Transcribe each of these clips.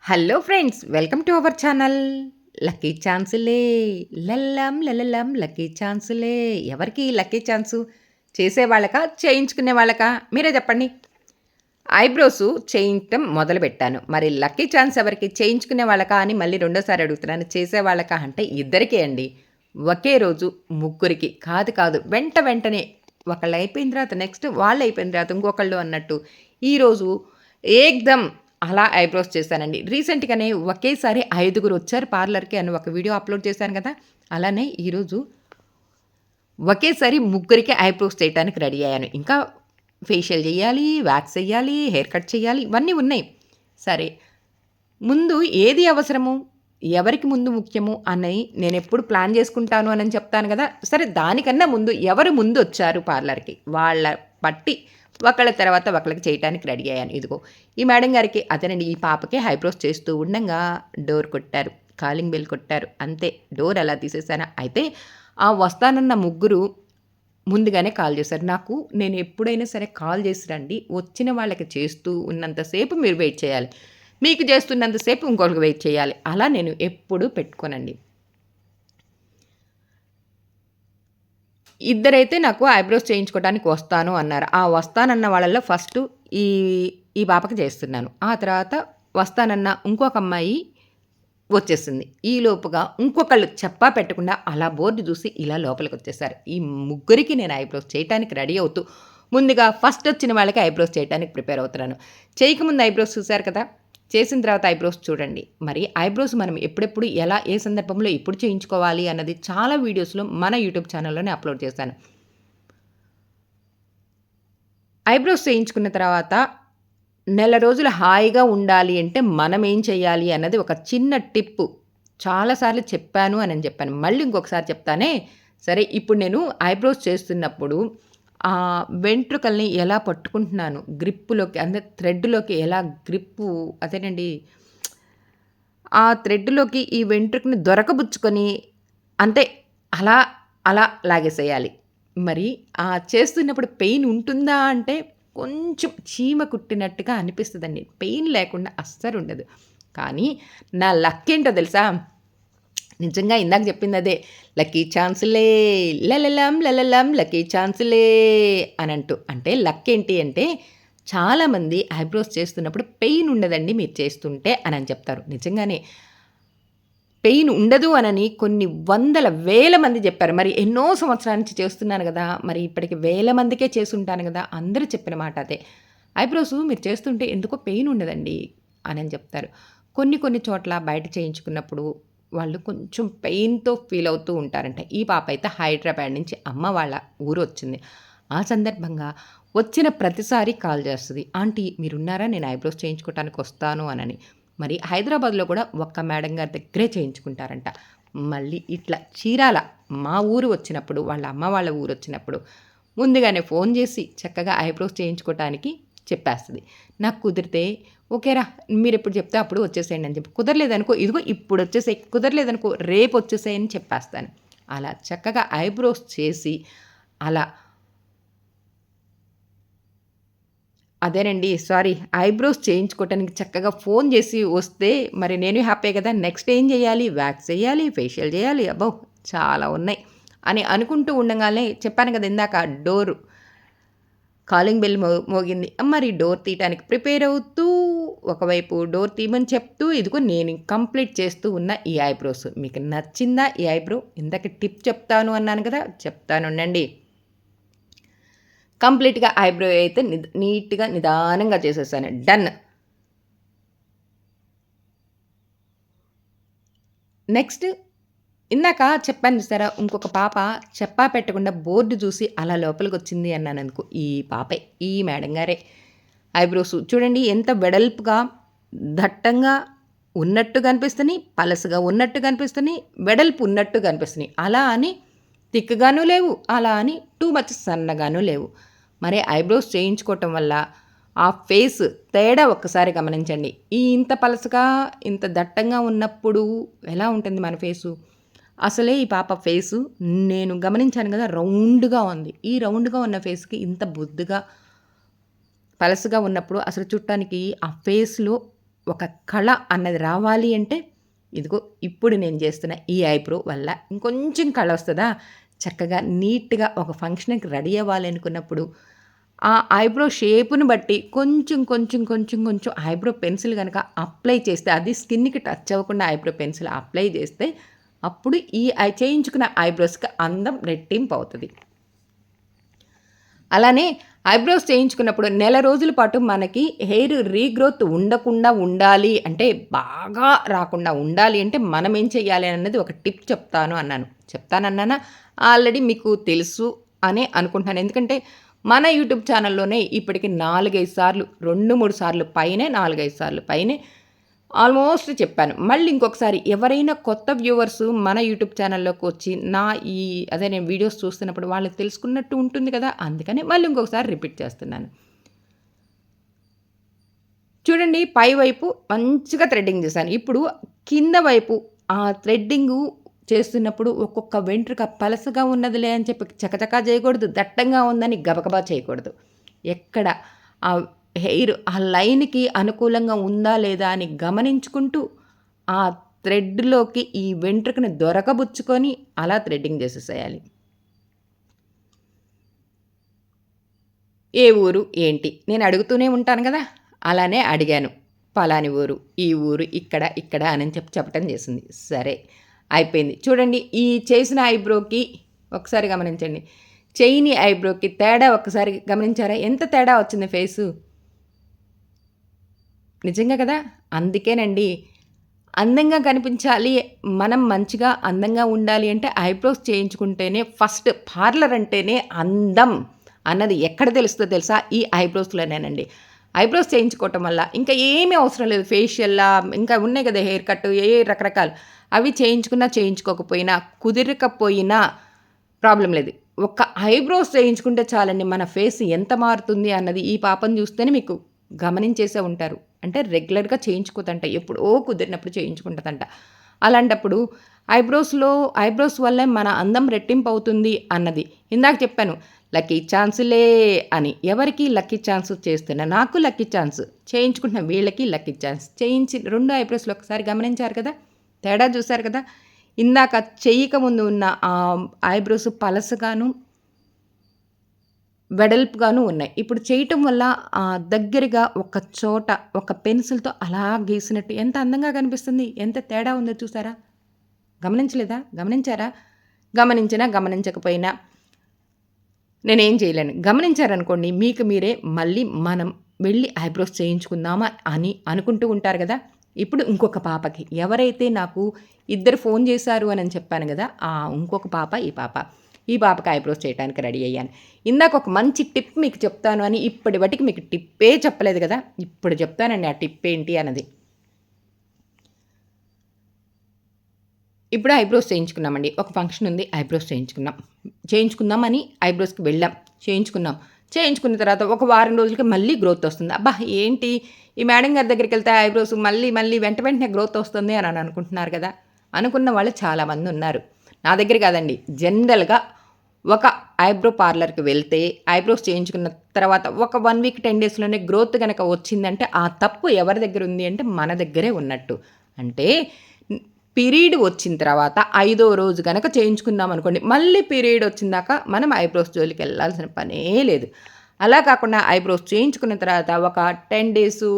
Hello friends, welcome to our channel. Lucky ఛాన్సులే లల్లాం లలలాం లక్కీ ఛాన్సులే. ఎవరికి లక్కీ ఛాన్సు? చేసేవాళ్ళకా? చేయించుకునే వాళ్ళకా? మీరే చెప్పండి. ఐబ్రోసు చేయించటం మొదలుపెట్టాను. మరి లక్కీ ఛాన్స్ ఎవరికి? చేయించుకునే వాళ్ళకా అని మళ్ళీ రెండోసారి అడుగుతున్నాను. చేసేవాళ్ళకా అంటే ఇద్దరికే అండి. ఒకే రోజు ముగ్గురికి. కాదు. వెంటనే ఒకళ్ళు అయిపోయిన తర్వాత నెక్స్ట్ వాళ్ళు అయిపోయిన తర్వాత ఇంకొకళ్ళు అన్నట్టు ఈరోజు ఏక్దమ్ అలా ఐబ్రోస్ చేశానండి. రీసెంట్‌గానే ఒకేసారి 5గురు వచ్చారు పార్లర్‌కి అని ఒక వీడియో అప్‌లోడ్ చేశాను కదా! అలానే ఈరోజు ఒకేసారి ముగ్గురికి ఐబ్రోస్ చేయటానికి రెడీ అయ్యాను. ఇంకా ఫేషియల్ చేయాలి, వాక్స్ ఎయ్యాలి, హెయిర్ కట్ చేయాలి, ఇవన్నీ ఉన్నాయి. సరే, ముందు ఏది అవసరము, ఎవరికి ముందు ముఖ్యము అని నేనెప్పుడు ప్లాన్ చేసుకుంటాను అని చెప్తాను కదా! సరే, దానికన్నా ముందు ఎవరు ముందొచ్చారు పార్లర్‌కి వాళ్ళ పట్టి ఒకళ్ళ తర్వాత ఒకళ్ళకి చేయటానికి రెడీ అయ్యాను. ఇదిగో ఈ మేడం గారికి అదేనండి, ఈ పాపకి ఐబ్రోస్ చేస్తూ ఉండంగా డోర్ కొట్టారు. కాలింగ్ బెల్ కొట్టారు. అంతే, డోర్ అలా తీసేసాను. అయితే ఆ వస్తానన్న ముగ్గురు ముందుగానే కాల్ చేశారు. నేను ఎప్పుడైనా సరే కాల్ చేసి రండి. వచ్చిన వాళ్ళకి చేస్తూ ఉన్నంత సేపు మీరు వెయిట్ చేయాలి. మీకు చేస్తున్నంత సేపు ఇంకొకరికి వెయిట్ చేయాలి. అలా నేను ఎప్పుడూ పెట్టుకోనండి. ఇద్దరైతే నాకు ఐబ్రోస్ చేయించుకోవడానికి వస్తాను అన్నారు. ఆ వస్తానన్న వాళ్ళలో ఫస్టు ఈ ఈ పాపకి చేస్తున్నాను. ఆ తర్వాత వస్తానన్న ఇంకొక అమ్మాయి వచ్చేసింది. ఈలోపుగా ఇంకొకళ్ళు చెప్పా పెట్టకుండా అలా బోర్డు చూసి ఇలా లోపలికొచ్చేసారు. ఈ ముగ్గురికి నేను ఐబ్రోస్ చేయటానికి రెడీ అవుతూ ముందుగా ఫస్ట్ వచ్చిన వాళ్ళకి ఐబ్రోస్ చేయటానికి ప్రిపేర్ అవుతున్నాను. చేయకముందు ఐబ్రోస్ చూసారు కదా! చేసిన తర్వాత ఐబ్రోస్ చూడండి. మరి ఐబ్రోస్ మనం ఎప్పుడెప్పుడు, ఎలా, ఏ సందర్భంలో ఎప్పుడు చేయించుకోవాలి అన్నది చాలా వీడియోస్‌లో మన యూట్యూబ్ ఛానల్‌లోనే అప్‌లోడ్ చేశాను. ఐబ్రోస్ చేయించుకున్న తర్వాత నెల రోజులు హాయిగా ఉండాలి అంటే మనం ఏం చేయాలి అన్నది ఒక చిన్న టిప్పు. చాలా సార్లు చెప్పాను అనని చెప్పాను. మళ్ళీ ఇంకొకసారి చెప్తానే. సరే, ఇప్పుడు నేను ఐబ్రోస్ చేస్తున్నప్పుడు వెంట్రుకల్ని ఎలా పట్టుకుంటున్నాను, గ్రిప్పులోకి అంటే థ్రెడ్‌లోకి ఎలా గ్రిప్పు అదేనండి. ఆ థ్రెడ్‌లోకి ఈ వెంట్రుకని దొరకబుచ్చుకొని అంతే అలా, అలా లాగేసేయాలి. మరి చేస్తున్నప్పుడు పెయిన్ ఉంటుందా అంటే కొంచెం చీమ కుట్టినట్టుగా అనిపిస్తదండి. పెయిన్ లేకుండా అస్సలుండదు. కానీ నా లక్ ఏంటో తెలుసా? నిజంగా ఇందాక చెప్పిందదే. Lucky ఛాన్సులే లలలాం లలలాం lucky ఛాన్సులే అనంటూ. అంటే లక్ ఏంటి అంటే చాలామంది ఐబ్రోస్ చేస్తున్నప్పుడు పెయిన్ ఉండదండి మీరు చేస్తుంటే అనని చెప్తారు. నిజంగానే పెయిన్ ఉండదు అనని కొన్ని వందల, వేల మంది చెప్పారు. మరి ఎన్నో సంవత్సరాల నుంచి చేస్తున్నాను గదా! మరి ఇప్పటికి వేల మందికే చేసుంటాను గదా! అందరూ చెప్పిన మాట అదే. ఐబ్రోసు మీరు చేస్తుంటే ఎందుకో పెయిన్ ఉండదండి అనని చెప్తారు. కొన్ని చోట్ల బయట చేయించుకున్నప్పుడు వాళ్ళు కొంచెం పెయిన్‌తో ఫీల్ అవుతూ ఉంటారంట. ఈ పాప అయితే హైదరాబాద్ నుంచి అమ్మ వాళ్ళ ఊరొచ్చింది. ఆ సందర్భంగా వచ్చిన ప్రతిసారి కాల్ చేస్తది. ఆంటీ మీరున్నారా? నేను ఐబ్రోస్ చేయించుకోవటానికి వస్తాను అనని. మరి హైదరాబాద్‌లో కూడా ఒక్క మేడం గారి దగ్గరే చేయించుకుంటారంట. మళ్ళీ ఇట్లా చీరాల మా ఊరు వచ్చినప్పుడు, వాళ్ళ అమ్మ వాళ్ళ ఊరొచ్చినప్పుడు ముందుగానే ఫోన్ చేసి చక్కగా ఐబ్రోస్ చేయించుకోవటానికి చెప్పేస్తది. నాకు కుదిరితే ఓకేరా మీరెప్పుడు చెప్తే అప్పుడు వచ్చేసేయండి అని చెప్పి. కుదరలేదనుకో ఇదిగో ఇప్పుడొచ్చేసేయి, కుదరలేదనుకో రేపొచ్చేసేయి అని చెప్పేస్తాను. అలా చక్కగా ఐబ్రోస్ చేసి అలా అదేనండి. సారీ. ఐబ్రోస్ చేయించుకోవటానికి చక్కగా ఫోన్ జేసి వస్తే మరి నేను హ్యాపీయే గదా! నెక్స్ట్ ఏం జేయాలి? వాక్స్ ఎయ్యాలి, ఫేషియల్ జేయాలి. అబ్బో! చాలా ఉన్నాయి. అని అనుకుంటూ ఉండంగానే చెప్పాను గదా! ఇందాక డోరు కాలింగ్ బెల్ మోగింది. మరి డోర్ తీయటానికి ప్రిపేర్ అవుతూ ఒకవైపు డోర్ తీయమని చెప్తూ ఇదిగో నేను కంప్లీట్ చేస్తూ ఉన్న ఈ ఐబ్రోస్. మీకు నచ్చిందా ఈ ఐబ్రో? ఇందాక టిప్ చెప్తాను అన్నాను గదా! చెప్తానుండండి. కంప్లీట్‌గా ఐబ్రో అయితే నీట్‌గా నిదానంగా చేసేసాను. డన్. నెక్స్ట్ ఇందాక చెప్పాను చూసారా? ఇంకొక పాప చెప్పా పెట్టకుండా బోర్డ్ చూసి అలా లోపలికొచ్చింది అన్నాననుకో. ఈ పాపే. ఈ మేడం గారే. ఐబ్రోస్ చూడండి ఎంత వెడల్పుగా, దట్టంగా ఉన్నట్టు కనిపిస్తున్నాయి. పలసగా ఉన్నట్టు కనిపిస్తున్నాయి. వెడల్పు ఉన్నట్టు కనిపిస్తున్నాయి. అలా అని థిక్‌గాను లేవు. అలా అని టూ మచ్ సన్నగాను లేవు. మరి ఐబ్రోస్ చేయించుకోవటం వల్ల ఆ ఫేస్ తేడా ఒక్కసారి గమనించండి. ఇంత పలసగా, ఇంత దట్టంగా ఉన్నప్పుడు ఎలా ఉంటుంది మన ఫేసు? అసలే ఈ పాప ఫేసు నేను గమనించాను గదా! రౌండ్‌గా ఉంది. ఈ రౌండ్‌గా ఉన్న ఫేస్‌కి ఇంత బొద్దుగా, పలసగా ఉన్నప్పుడు అసలు చూడటానికి ఆ ఫేస్‌లో ఒక కళ అన్నది రావాలి అంటే ఇదిగో ఇప్పుడు నేను చేస్తున్న ఈ ఐబ్రో వల్ల ఇంకొంచెం కళ వస్తదా? చక్కగా నీట్‌గా ఒక ఫంక్షన్‌కి రెడీ అవ్వాలి అనుకున్నప్పుడు ఆ ఐబ్రో షేపుని బట్టి కొంచెం ఐబ్రో పెన్సిల్ గనక అప్లై చేస్తే అది స్కిన్‌కి టచ్ అవ్వకుండా ఐబ్రో పెన్సిల్ అప్లై చేస్తే అప్పుడు ఈ చేయించుకున్న ఐబ్రోస్‌కి అందం రెట్టింపు అవుతది. అలానే ఐబ్రోస్ చేయించుకున్నప్పుడు నెల రోజుల పాటు మనకి హెయిర్ రీగ్రోత్ ఉండకుండా ఉండాలి అంటే బాగా రాకుండా ఉండాలి అంటే మనం ఏం చేయాలి అన్నది ఒక టిప్ చెప్తాను అన్నాను. చెప్తానన్నానా? ఆల్రెడీ మీకు తెలుసు అనే అనుకుంటున్నాను. ఎందుకంటే మన యూట్యూబ్ ఛానల్‌లోనే ఇప్పటికి 4, 5 సార్లు 2, 3 సార్లు పైనే 4, 5 సార్లు పైనే ఆల్మోస్ట్ చెప్పాను. మళ్ళీ ఇంకొకసారి ఎవరైనా కొత్త వ్యూవర్స్ మన యూట్యూబ్ ఛానల్‌లోకి వచ్చి అదే నేను వీడియోస్ చూస్తున్నప్పుడు వాళ్ళకి తెలుసుకున్నట్టు ఉంటుంది కదా! అందుకని మళ్ళీ ఇంకొకసారి రిపీట్ చేస్తున్నాను. చూడండి పై వైపు మంచిగా థ్రెడ్డింగ్ చేశాను. ఇప్పుడు కింద వైపు ఆ థ్రెడ్డింగు చేస్తున్నప్పుడు ఒక్కొక్క వెంట్రుక పలసగా ఉన్నదిలే అని చెప్పి చకచకా చేయకూడదు. దట్టంగా ఉందని గబగబా చేయకూడదు. ఎక్కడ ఆ హెయిర్ ఆ లైన్‌కి అనుకూలంగా ఉందా లేదా అని గమనించుకుంటూ ఆ థ్రెడ్‌లోకి ఈ వెంట్రుకని దొరకబుచ్చుకొని అలా థ్రెడ్డింగ్ చేసేసేయాలి. ఏ ఊరు? ఏంటి? నేను అడుగుతూనే ఉంటాను గదా! అలానే అడిగాను. పలాని ఊరు, ఈ ఊరు, ఇక్కడ అని చెప్పటం చేసింది. సరే అయిపోయింది. చూడండి ఈ చేసిన ఐబ్రోకి ఒకసారి గమనించండి. చెయ్యని ఐబ్రోకి తేడా ఒక్కసారి గమనించారా? ఎంత తేడా వచ్చింది ఫేసు? నిజంగా కదా! అందుకేనండి అందంగా కనిపించాలి, మనం మంచిగా అందంగా ఉండాలి అంటే ఐబ్రోస్ చేయించుకుంటేనే ఫస్ట్ పార్లర్ అంటేనే అందం అన్నది ఎక్కడ తెలుస్తదో తెలుసా? ఈ ఐబ్రోస్‌లోనేనండి. ఐబ్రోస్ చేయించుకోవటం వల్ల ఇంకా ఏమీ అవసరం లేదు. ఫేషియల్లా ఇంకా ఉన్నాయి కదా! హెయిర్ కట్ రకరకాలు. అవి చేయించుకున్నా, చేయించుకోకపోయినా, కుదరకపోయినా ప్రాబ్లమ్ లేదు. ఒక్క ఐబ్రోస్ చేయించుకుంటే చాలండి మన ఫేస్ ఎంత మారుతుంది అన్నది ఈ పాపను చూస్తేనే మీకు గమనించేసే ఉంటారు. అంటే రెగ్యులర్‌గా చేయించుకోదంట. ఎప్పుడో కుదిరినప్పుడు చేయించుకుంటదంట. అలాంటప్పుడు ఐబ్రోస్ వల్లే మన అందం రెట్టింపవుతుంది అన్నది. ఇందాక చెప్పాను. లక్కీ ఛాన్సులే అని. ఎవరికి లక్కీ ఛాన్స్ చేస్తున్నా నాకు లక్కీ ఛాన్స్. చేయించుకుంటున్న వీళ్ళకి లక్కీ ఛాన్స్. చేయించి 2 ఐబ్రోస్‌లు ఒకసారి గమనించారు కదా! తేడా చూసారు కదా! ఇందాక చెయ్యక ముందు ఉన్న ఐబ్రోస్ పలసగాను వెడల్పుగాను ఉన్నాయి. ఇప్పుడు చేయటం వల్ల దగ్గరగా ఒక చోట ఒక పెన్సిల్‌తో అలా గీసినట్టు ఎంత అందంగా కనిపిస్తుంది. ఎంత తేడా ఉందో చూసారా? గమనించలేదా? గమనించారా? గమనించినా, గమనించకపోయినా నేనేం చేయలేను. గమనించారనుకోండి మీకు మీరే మళ్ళీ మనం వెళ్లి ఐబ్రోస్ చేయించుకుందామా అని అనుకుంటూ ఉంటారు గదా! ఇప్పుడు ఇంకొక పాపకి ఎవరైతే నాకు ఇద్దరు ఫోను చేశారు అని చెప్పాను గదా! ఇంకొక పాప, ఈ పాప. ఈ పాపకి ఐబ్రోస్ చేయడానికి రెడీ అయ్యాను. ఇందాక ఒక మంచి టిప్ మీకు చెప్తాను అని ఇప్పటి మటికి మీకు టిప్పే చెప్పలేదు గదా! ఇప్పుడు చెప్తానండి ఆ టిప్ ఏంటి అన్నది. ఇప్పుడు ఐబ్రోస్ చేయించుకున్నామండి. ఒక ఫంక్షన్ ఉంది. ఐబ్రోస్ చేయించుకుందామని ఐబ్రోస్‌కి వెళ్ళాం. చేయించుకున్నాం. చేయించుకున్న తర్వాత ఒక వారం రోజులకి మళ్ళీ గ్రోత్ వస్తుంది. అబ్బా! ఏంటి ఈ మేడం గారి దగ్గరికెళ్తే ఐబ్రోస్ మళ్ళీ వెంటనే గ్రోత్ వస్తుంది అని అనుకుంటున్నారు కదా! అనుకున్న వాళ్ళు చాలామందున్నారు. నా దగ్గర కాదండి. జనరల్‌గా ఒక ఐబ్రో పార్లర్‌కి వెళ్తే ఐబ్రోస్ చేయించుకున్న తర్వాత ఒక 1 వీక్ 10 డేస్‌లోనే గ్రోత్ గనక వచ్చిందంటే ఆ తప్పు ఎవరి దగ్గర ఉంది అంటే మన దగ్గరే ఉన్నట్టు. అంటే పీరియడ్ వచ్చిన తర్వాత 5దో రోజు గనక చేయించుకున్నామనుకోండి, మళ్ళీ పీరియడ్ వచ్చిందాక మనం ఐబ్రోస్ జోలికెళ్ళాల్సిన పనే లేదు. అలా కాకుండా ఐబ్రోస్ చేయించుకున్న తర్వాత ఒక 10 డేసు,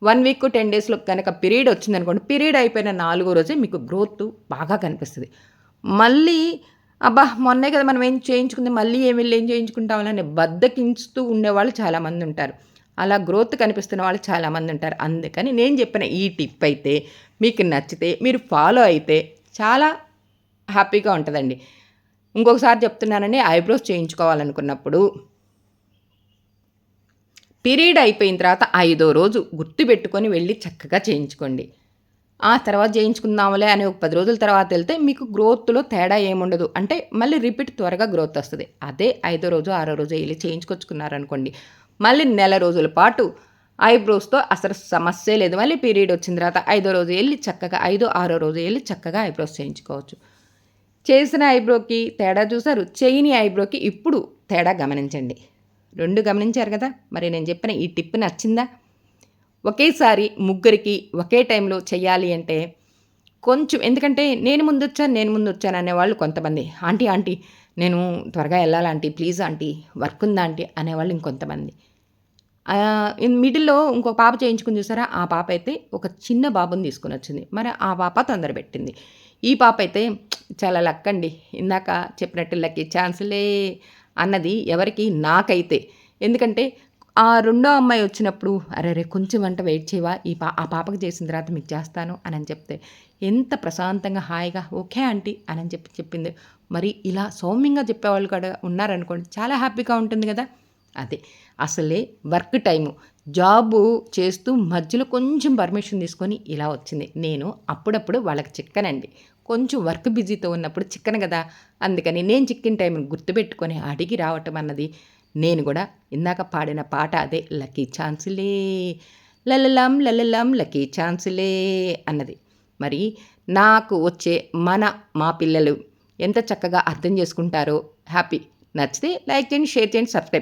1 వీక్ 10 డేస్‌లో గనక పీరియడ్ వచ్చిందనుకోండి, పీరియడ్ అయిపోయిన 4గో రోజే మీకు గ్రోత్ బాగా కనిపిస్తది. మళ్ళీ అబ్బా! మొన్నే కదా మనం ఏం చేయించుకుంది, మళ్ళీ ఏం చేయించుకుంటాంలే అని బద్ధకించుతూ ఉండేవాళ్ళు చాలామందుంటారు. అలా గ్రోత్ కనిపిస్తున్న వాళ్ళు చాలామందుంటారు. అందుకని నేను చెప్పిన ఈ టిప్ అయితే మీకు నచ్చితే మీరు ఫాలో అయితే చాలా హ్యాపీగా ఉంటదండి. ఇంకొకసారి చెప్తున్నానండి ఐబ్రోస్ చేయించుకోవాలనుకున్నప్పుడు పీరియడ్ అయిపోయిన తర్వాత 5దో రోజు గుర్తుపెట్టుకొని వెళ్లి చక్కగా చేయించుకోండి. ఆ తర్వాత చేయించుకుందాంలే అని ఒక 10 రోజుల తర్వాత ఎళ్తే మీకు గ్రోత్‌లో తేడా ఏముండదు. అంటే మళ్ళీ రిపీట్ త్వరగా గ్రోత్ వస్తది. అదే 5దో రోజు, 6రో రోజు ఎళ్లి చేయించుకొచ్చుకున్నారనుకోండి, మళ్ళీ నెల రోజుల పాటు ఐబ్రోస్‌తో అసలు సమస్యే లేదు. మళ్ళీ పీరియడ్ వచ్చిన తర్వాత 5దో రోజు ఎళ్లి చక్కగా 5, 6రో రోజు ఎళ్లి చక్కగా ఐబ్రోస్ చేయించుకోవచ్చు. చేసిన ఐబ్రోకి తేడా చూసారు. చేయని ఐబ్రోకి ఇప్పుడు తేడా గమనించండి. 2 గమనించారు కదా! మరి నేను చెప్పిన ఈ టిప్ నచ్చిందా? ఒకేసారి ముగ్గురికి ఒకే టైంలో చెయ్యాలి అంటే కొంచెం ఎందుకంటే నేను ముందొచ్చాను అనేవాళ్ళు కొంతమంది. ఆంటీ, ఆంటీ నేను త్వరగా ఎళ్ళాలి ఆంటీ. ప్లీజ్ ఆంటీ వర్క్ ఉందా ఆంటీ అనేవాళ్ళు ఇంకొంతమంది. మిడిల్‌లో ఇంకో పాప చేయించుకుంది చూసారా? ఆ పాప అయితే ఒక చిన్న బాబుని తీసుకొనొచ్చింది. మరి ఆ పాప తొందర పెట్టింది. ఈ పాప అయితే చాలా లక్కండి. ఇందాక చెప్పినట్టు లక్కీ ఛాన్సులే అన్నది ఎవరికి? నాకైతే. ఎందుకంటే ఆ రెండో అమ్మాయి వచ్చినప్పుడు "అరెరే! కొంచెం వంట వెయిట్ చేయవా? ఆ పాపకి చేసిన తర్వాత మీకు చేస్తాను" అనని చెప్తే ఎంత ప్రశాంతంగా హాయిగా "ఓకే ఆంటీ" అనని చెప్పింది. మరి ఇలా సౌమ్యంగా చెప్పేవాళ్ళు కూడా ఉన్నారనుకోండి చాలా హ్యాపీగా ఉంటుంది గదా! అదే. అసలే వర్క్ టైము. జాబు చేస్తూ మధ్యలో కొంచెం పర్మిషన్ తీసుకొని ఇలా వచ్చింది. నేను అప్పుడప్పుడు వాళ్ళకి చిక్కనండి. కొంచెం వర్క్ బిజీతో ఉన్నప్పుడు చిక్కను గదా! అందుకని నేను చిక్కిన టైంని గుర్తుపెట్టుకొని అడిగి రావటం అన్నది నేను గూడా ఇందాక పాడిన పాట అదే 'లక్కీ ఛాన్సులే లలలం లలలం లక్కీ ఛాన్సులే' అన్నది. మరి నాకు వచ్చే మా పిల్లలు ఎంత చక్కగా అర్థం చేసుకుంటారో హ్యాపీ. నచ్చితే లైక్ చేయండి, షేర్ చేయండి, సబ్స్క్రైబ్